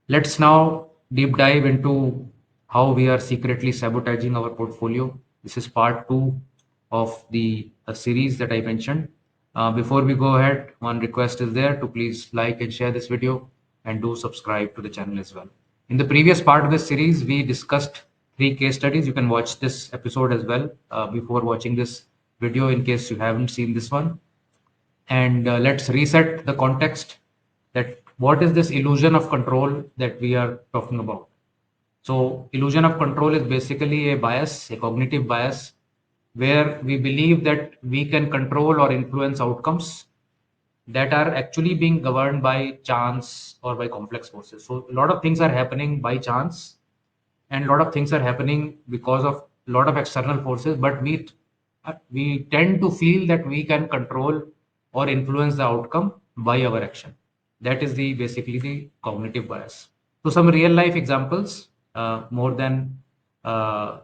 Let's now deep dive into how we are secretly sabotaging our portfolio. This is part two of the series that I mentioned. Before we go ahead, one request is there to please like and share this video and do subscribe to the channel as well. In the previous part of this series, we discussed three case studies. You can watch this episode as well before watching this video in case you haven't seen this one. And let's reset the context that what is this illusion of control that we are talking about. So illusion of control is basically a bias, a cognitive bias, where we believe that we can control or influence outcomes that are actually being governed by chance or by complex forces. So a lot of things are happening by chance, and a lot of things are happening because of a lot of external forces, but we tend to feel that we can control or influence the outcome by our action. That is the basically the cognitive bias. So some real life examples, more than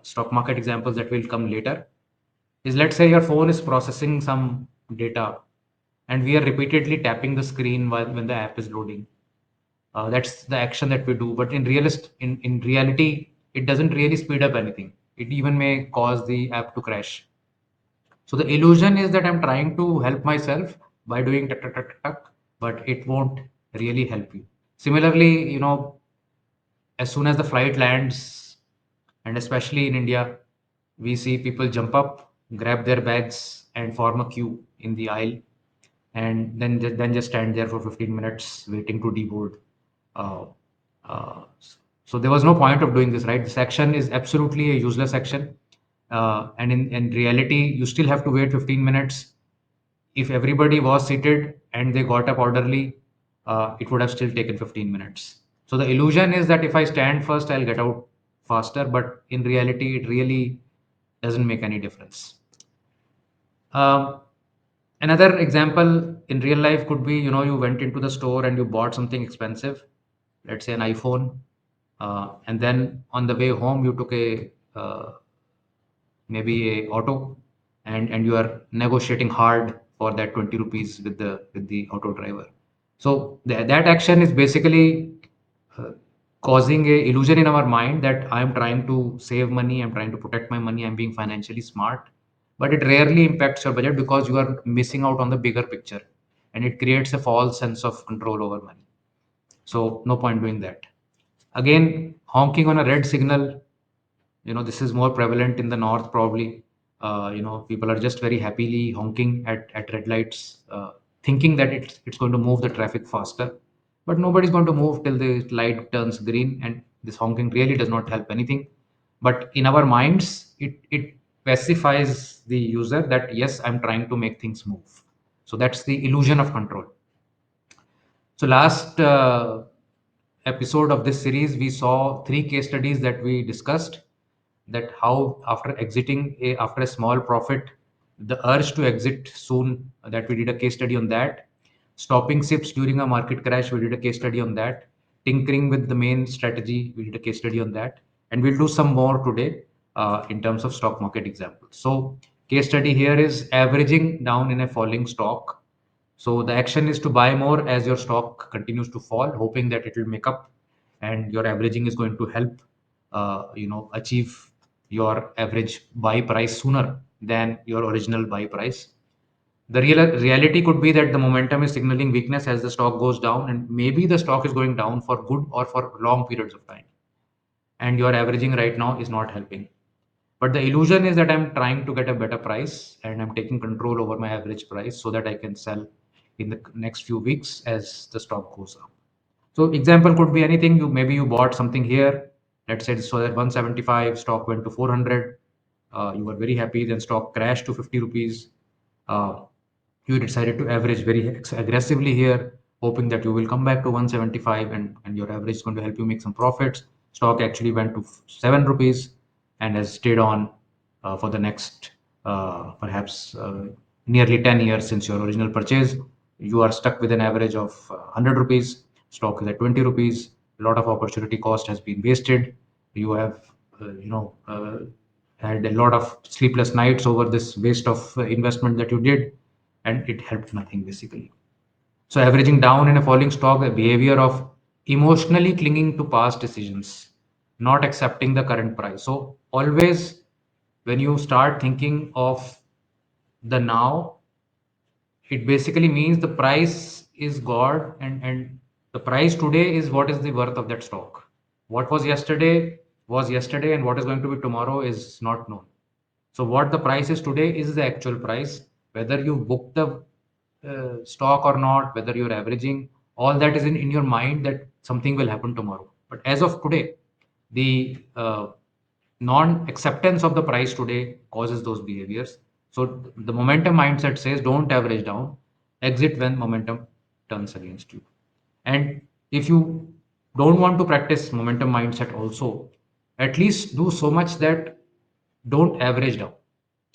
stock market examples that will come later, is let's say your phone is processing some data and we are repeatedly tapping the screen while when the app is loading. That's the action that we do, but in reality it doesn't really speed up anything. It even may cause the app to crash. So the illusion is that I'm trying to help myself by doing tuck tuck tuck tuck, tuck, but it won't really help you. Similarly, as soon as the flight lands, and especially in India, we see people jump up, grab their bags, and form a queue in the aisle, and then just stand there for 15 minutes waiting to deboard. Uh, uh, so there was no point of doing this, right? This action is absolutely a useless action. And in reality, you still have to wait 15 minutes. If everybody was seated and they got up orderly, it would have still taken 15 minutes. So the illusion is that if I stand first, I'll get out faster. But in reality, it really doesn't make any difference. Um, Another example in real life could be, you went into the store and you bought something expensive, let's say an iPhone, and then on the way home you took a maybe a auto, and you are negotiating hard for that 20 rupees with the auto driver. So that action is basically uh, causing a illusion in our mind that I'm trying to save money, I'm trying to protect my money, I'm being financially smart, but it rarely impacts your budget because you are missing out on the bigger picture, and it creates a false sense of control over money. So no point doing that. Again, honking on a red signal, this is more prevalent in the north probably. People are just very happily honking at red lights, thinking that it's going to move the traffic faster, but nobody's going to move till the light turns green, and this honking really does not help anything. But in our minds, it pacifies the user that yes, I'm trying to make things move. So that's the illusion of control. So last episode of this series, we saw three case studies that we discussed, that how after exiting after a small profit, the urge to exit soon, that we did a case study on that. Stopping sips during a market crash, we did a case study on that. Tinkering with the main strategy, we did a case study on that. And we'll do some more today in terms of stock market examples. So case study here is averaging down in a falling stock. So the action is to buy more as your stock continues to fall, hoping that it will make up, and your averaging is going to help, achieve your average buy price sooner than your original buy price. The reality could be that the momentum is signaling weakness as the stock goes down, and maybe the stock is going down for good or for long periods of time, and your averaging right now is not helping. But the illusion is that I'm trying to get a better price and I'm taking control over my average price so that I can sell in the next few weeks as the stock goes up. So example could be anything. You bought something here. Let's say so that 175 stock went to 400. You were very happy. Then stock crashed to 50 rupees. Uh, you decided to average very aggressively here, hoping that you will come back to 175, and your average is going to help you make some profits. Stock actually went to 7 rupees and has stayed on for the next perhaps nearly 10 years since your original purchase. You are stuck with an average of 100 rupees. Stock is at 20 rupees. A lot of opportunity cost has been wasted. You have had a lot of sleepless nights over this waste of investment that you did, and it helped nothing basically. So averaging down in a falling stock, the behavior of emotionally clinging to past decisions, not accepting the current price. So always, when you start thinking of the now, it basically means the price is God, and the price today is what is the worth of that stock. What was yesterday, and what is going to be tomorrow is not known. So what the price is today is the actual price. Whether you book the stock or not, whether you're averaging, all that is in your mind that something will happen tomorrow. But as of today, the non-acceptance of the price today causes those behaviors. So the momentum mindset says don't average down, exit when momentum turns against you. And if you don't want to practice momentum mindset also, at least do so much that don't average down.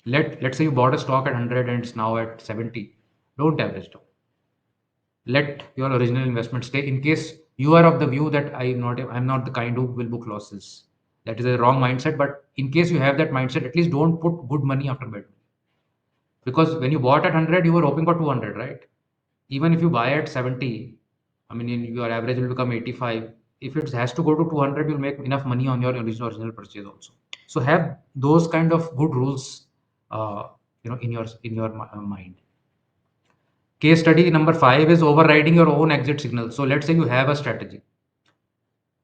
Let's say you bought a stock at 100 and it's now at 70. Don't average down. Let your original investment stay in case you are of the view that I'm not the kind who will book losses. That is a wrong mindset. But in case you have that mindset, at least don't put good money after bad. Because when you bought at 100, you were hoping for 200, right? Even if you buy at 70, I mean, your average will become 85. If it has to go to 200, you'll make enough money on your original purchase also. So have those kind of good rules, uh, in your mind. Case study number 5 is overriding your own exit signal. So let's say you have a strategy,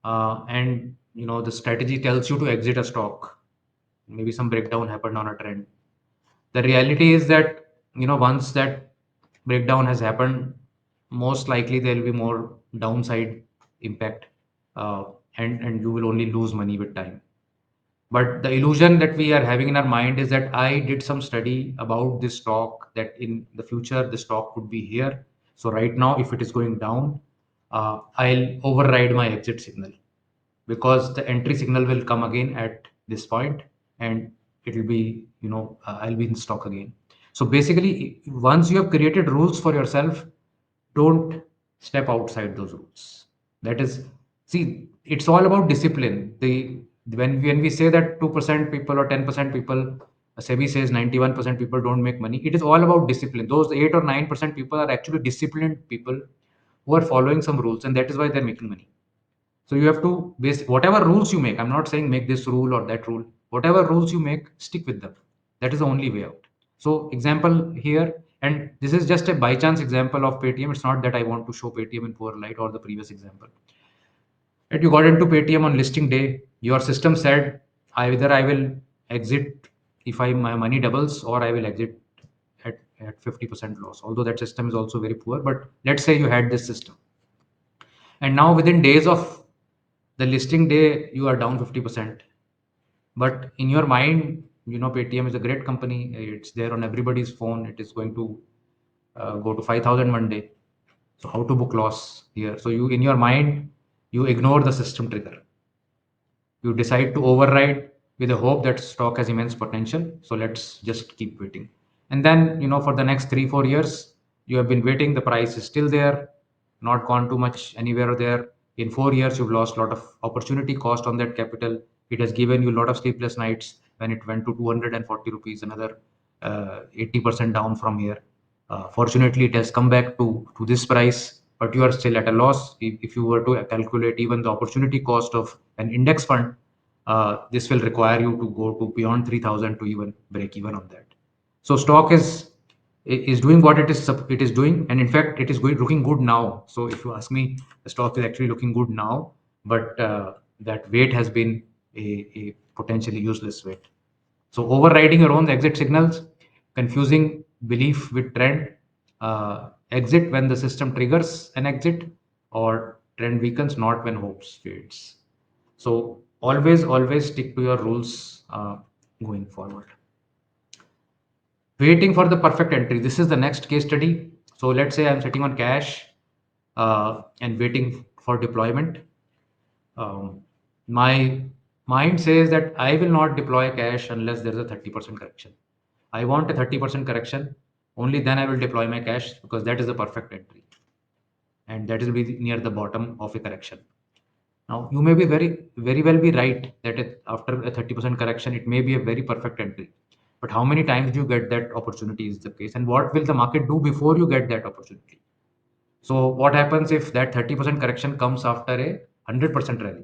and the strategy tells you to exit a stock. Maybe some breakdown happened on a trend. The reality is that once that breakdown has happened, most likely there will be more downside impact, uh, and you will only lose money with time. But the illusion that we are having in our mind is that I did some study about this stock, that in the future the stock could be here. So right now, if it is going down, I'll override my exit signal, because the entry signal will come again at this point, and it will be, I'll be in stock again. So basically, once you have created rules for yourself, don't step outside those rules. That is, see, it's all about discipline. When we say that 2% people or 10% people, SEBI says 91% people don't make money. It is all about discipline. Those 8 or 9% people are actually disciplined people who are following some rules, and that is why they're making money. So you have to base whatever rules you make. I'm not saying make this rule or that rule. Whatever rules you make, stick with them. That is the only way out. So example here, and this is just a by chance example of Paytm. It's not that I want to show Paytm in poor light or the previous example. And you got into Paytm on listing day. Your system said either I will exit if my money doubles, or I will exit at 50% loss. Although that system is also very poor, but let's say you had this system, and now within days of the listing day you are down 50%. But in your mind, Paytm is a great company. It's there on everybody's phone. It is going to go to 5,000 one day. So how to book loss here? So you, in your mind, you ignore the system trigger. You decide to override with the hope that stock has immense potential, so let's just keep waiting. And then, for the next 3 4 years, you have been waiting, the price is still there, not gone too much anywhere there. In 4 years, you've lost a lot of opportunity cost on that capital. It has given you a lot of sleepless nights when it went to 240 rupees, another 80% down from here. Fortunately, it has come back to this price, but you are still at a loss. If you were to calculate even the opportunity cost of an index fund, this will require you to go to beyond 3,000 to even break even on that. So stock is doing what it is doing, and in fact, it is looking good now. So if you ask me, the stock is actually looking good now, but that weight has been a potentially useless weight. So overriding your own exit signals, confusing belief with trend, exit when the system triggers an exit, or trend weakens, not when hopes fades. So always stick to your rules going forward. Waiting for the perfect entry. This is the next case study. So let's say I'm sitting on cash and waiting for deployment. My mind says that I will not deploy cash unless there's a 30% correction. I want a 30% correction. Only then I will deploy my cash, because that is the perfect entry. And that will be near the bottom of a correction. Now, you may be very well be right that after a 30% correction, it may be a very perfect entry. But how many times do you get that opportunity is the case? And what will the market do before you get that opportunity? So what happens if that 30% correction comes after a 100% rally?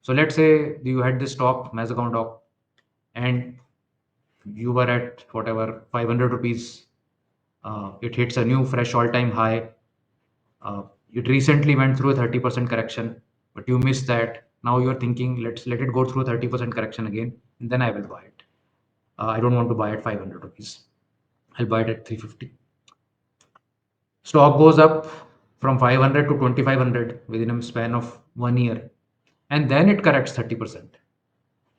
So let's say you had this stock, Mazagon Dock, and you were at whatever 500 rupees. It hits a new fresh all-time high. It recently went through a 30% correction, but you missed that. Now you're thinking, let's let it go through 30% correction again, and then I will buy it. I don't want to buy at 500 rupees. I'll buy it at 350. Stock goes up from 500 to 2500 within a span of 1 year, and then it corrects 30%.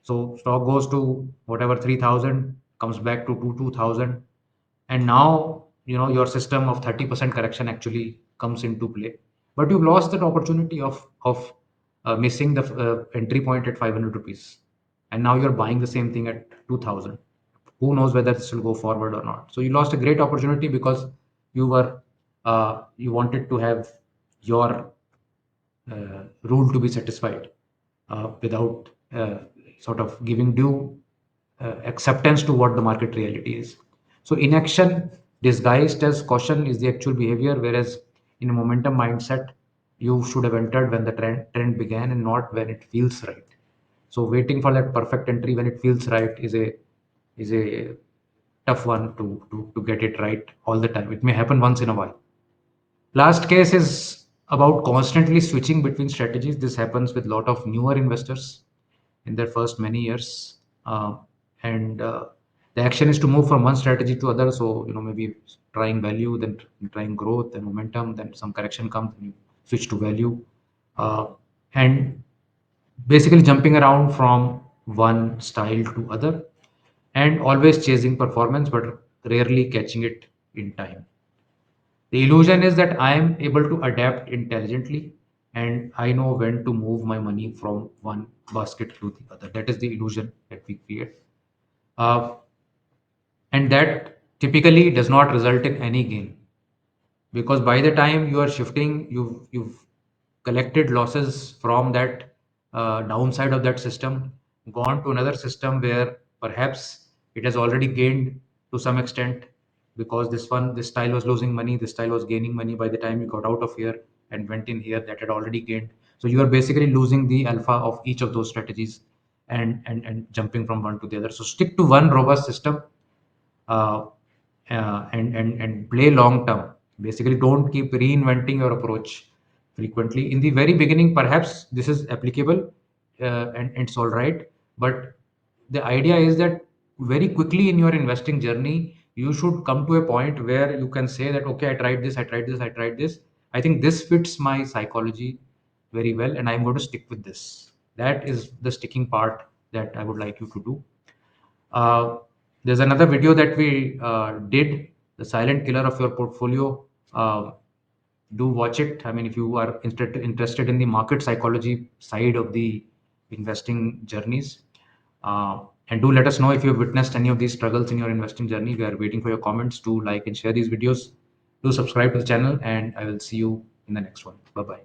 So stock goes to whatever 3000, comes back to 2000, and now your system of 30% correction actually comes into play. But you've lost that opportunity of missing the entry point at 500 rupees, and now you're buying the same thing at 2000. Who knows whether this will go forward or not? So you lost a great opportunity because you wanted to have your rule to be satisfied without sort of giving due acceptance to what the market reality is. So inaction disguised as caution is the actual behavior, whereas in a momentum mindset, you should have entered when the trend began and not when it feels right. So waiting for that perfect entry when it feels right is a tough one to get it right all the time. It may happen once in a while. Last case is about constantly switching between strategies. This happens with a lot of newer investors in their first many years, and the action is to move from one strategy to other. So maybe trying value, then trying growth, then momentum, then some correction comes, and you switch to value, uh, and basically jumping around from one style to other, and always chasing performance, but rarely catching it in time. The illusion is that I am able to adapt intelligently and I know when to move my money from one basket to the other. That is the illusion that we create. Uh, and that typically does not result in any gain, because by the time you are shifting, you've collected losses from that downside of that system, gone to another system where perhaps it has already gained to some extent, because this style was losing money, this style was gaining money. By the time you got out of here and went in here, that had already gained. So you are basically losing the alpha of each of those strategies, and jumping from one to the other. So stick to one robust system, uh, and play long term. Basically, don't keep reinventing your approach frequently. In the very beginning, perhaps this is applicable, and it's all right. But the idea is that very quickly in your investing journey, you should come to a point where you can say that, okay, I tried this, I tried this, I tried this. I think this fits my psychology very well, and I'm going to stick with this. That is the sticking part that I would like you to do. uh, there's another video that we did, the silent killer of your portfolio. Do watch it. I mean, if you are interested in the market psychology side of the investing journeys, and do let us know if you've witnessed any of these struggles in your investing journey. We are waiting for your comments. To like and share these videos. Do subscribe to the channel, and I will see you in the next one. Bye bye.